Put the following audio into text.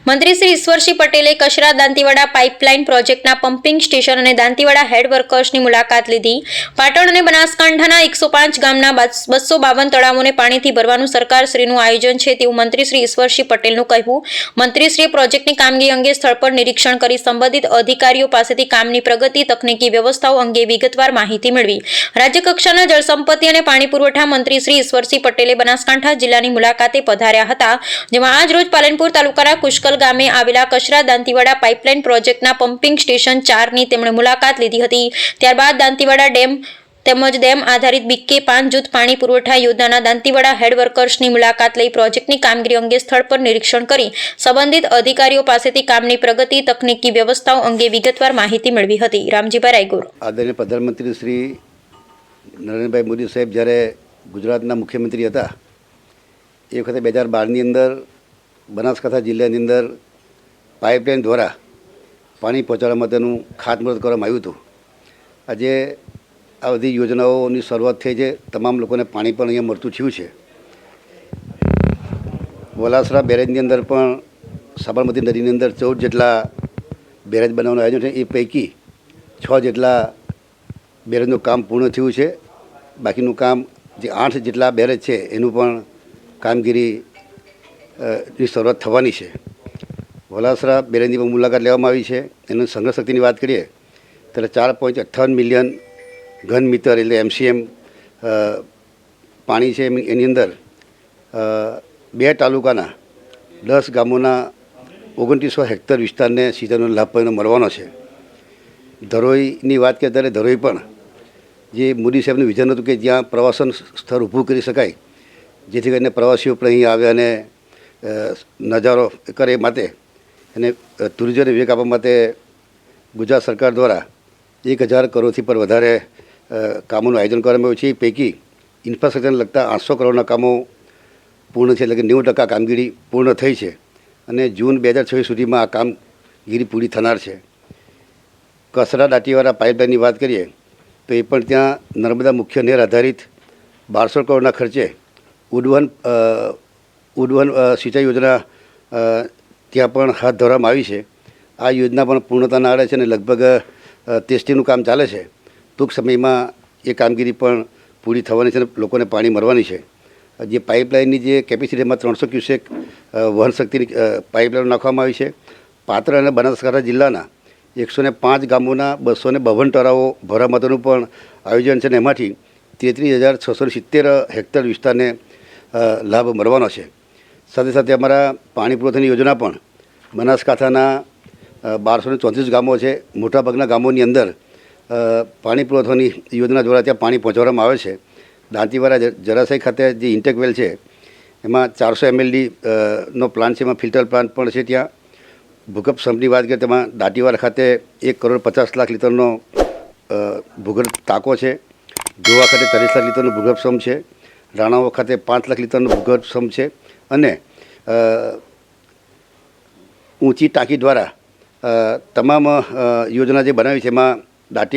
મંત્રી શ્રી ઈશ્વરસિંહ પટેલે કચરા દાંતીવાડા પાઇપલાઇન પ્રોજેક્ટના પમ્પિંગ સ્ટેશન અને દાંતીવાડા હેડ વર્કર્સની મુલાકાત લીધી. પાટણ અને બનાસકાંઠાના 105 ગામના 252 તળાવોને પાણીથી ભરવાનું સરકારશ્રીનું આયોજન છે તેવું મંત્રી શ્રી ઈશ્વરસિંહ પટેલનું કહેવું. મંત્રીશ્રીએ પ્રોજેક્ટની કામગીરી અંગે સ્થળ પર નિરીક્ષણ કરી સંબંધિત અધિકારીઓ પાસેથી કામની પ્રગતિ, તકનીકી વ્યવસ્થાઓ અંગે વિગતવાર માહિતી મેળવી. રાજ્યકક્ષાના જળસંપત્તિ અને પાણી પુરવઠા મંત્રી શ્રી ઈશ્વરસિંહ પટેલે બનાસકાંઠા જિલ્લાની મુલાકાતે પધાર્યા હતા, જેમાં આજ રોજ પાલનપુર તાલુકાના કુશકલ ગામે આવેલા કચરા દાંતીવાડા પાઇપલાઇન પ્રોજેક્ટના પમ્પિંગ સ્ટેશન 4ની તેમણે મુલાકાત લીધી હતી. ત્યારબાદ દાંતીવાડા ડેમ તેમજ ડેમ આધારિત બીકે 5 જૂથ પાણી પુરવઠા યોજનાના દાંતીવાડા હેડ વર્કર્સની મુલાકાત લઈ પ્રોજેક્ટની કામગીરી અંગે સ્થળ પર નિરીક્ષણ કરી સંબંધિત અધિકારીઓ પાસેથી કામની પ્રગતિ, તકનીકી વ્યવસ્થાઓ અંગે વિગતવાર માહિતી મેળવી હતી. રામજીભાઈ રાયગુર. આદરણીય પ્રધાનમંત્રી શ્રી નરેન્દ્રભાઈ મોદી સાહેબ જ્યારે ગુજરાતના મુખ્યમંત્રી હતા એ વખતે 2012ની અંદર બનાસકાંઠા જિલ્લાની અંદર પાઇપલાઇન દ્વારા પાણી પહોંચાડવા માટેનું ખાતમુહૂર્ત કરવામાં આવ્યું હતું. આજે આ બધી યોજનાઓની શરૂઆત થઈ છે. તમામ લોકોને પાણી પણ અહીંયા મળતું થયું છે. વલાસરા બેરેજની અંદર પણ સાબરમતી નદીની અંદર 14 જેટલા બેરેજ બનાવવાનું આયોજન છે. એ પૈકી 6 જેટલા બેરેજનું કામ પૂર્ણ થયું છે. બાકીનું કામ જે 8 જેટલા બેરેજ છે એનું પણ કામગીરી ની શરૂઆત થવાની છે. વલાસરા બેરેજની પણ મુલાકાત લેવામાં આવી છે. એની સંગ્રહ શક્તિની વાત કરીએ ત્યારે 4.58 મિલિયન ઘન મીટર એટલે MCM પાણી છે. એની અંદર 2 તાલુકાના 10 ગામોના 2900 હેક્ટર વિસ્તારને સિંચાઈનો લાભ મળવાનો છે. ધરોઈની વાત કરીએ ત્યારે ધરોઈ પણ જે મોદી સાહેબનું વિઝન હતું કે જ્યાં પ્રવાસન સ્થળ ઊભું કરી શકાય જેથી કરીને પ્રવાસીઓ પણ અહીં આવે અને નજારો કરે માટે અને ટુરિઝમને વેગ આપવા માટે ગુજરાત સરકાર દ્વારા 1000 કરોડથી પર વધારે કામોનું આયોજન કરવામાં આવ્યું છે. એ પૈકી ઇન્ફ્રાસ્ટ્રક્ચરને લગતા 800 કરોડના કામો પૂર્ણ છે, એટલે કે 90% કામગીરી પૂર્ણ થઈ છે અને જૂન 2026 સુધીમાં આ કામગીરી પૂરી થનાર છે. કચરા દાંતીવાડા પાઇપલાઇનની વાત કરીએ તો એ પણ ત્યાં નર્મદા મુખ્ય નહેર આધારિત 1200 કરોડના ખર્ચે ઉડવન સિંચાઈ યોજના ત્યાં પણ હાથ ધરવામાં આવી છે. આ યોજના પણ પૂર્ણતાના આરે છે અને લગભગ ટેસ્ટિંગનું કામ ચાલે છે. ટૂંક સમયમાં એ કામગીરી પણ પૂરી થવાની છે અને લોકોને પાણી મળવાની છે. જે પાઇપલાઇનની જે કેપેસિટીમાં 300 ક્યુસેક વહન શક્તિની પાઇપલાઇન નાખવામાં આવી છે. પાટણ અને બનાસકાંઠા જિલ્લાના 105 ગામોના 252 તળાવો ભરવા માટેનું પણ આયોજન છે અને એમાંથી 33,670 હેક્ટર વિસ્તારને લાભ મળવાનો છે. સાથે સાથે અમારા પાણી પુરવઠાની યોજના પણ બનાસકાંઠાના 1234 ગામો છે. મોટાભાગના ગામોની અંદર પાણી પુરવઠાની યોજના દ્વારા ત્યાં પાણી પહોંચાડવામાં આવે છે. દાંતીવાડા જળાશય ખાતે જે ઇન્ટેક વેલ છે એમાં 400 mld નો પ્લાન્ટ છે. એમાં ફિલ્ટર પ્લાન્ટ પણ છે. ત્યાં ભૂગર્ભ સંપની વાત કરીએ તેમાં દાંતીવાડા ખાતે 1,50,00,000 લીટરનો ભૂગર્ભ ટાંકો છે. ગોવા ખાતે 40 લાખ લીટરનો ભૂગર્ભ સમ છે. રાણાઓ ખાતે 5 લાખ લીટરનો ભૂગર્ભ સમ છે અને ઊંચી ટાંકી દ્વારા તમામ યોજના જે બનાવી છે એમાં દાંતી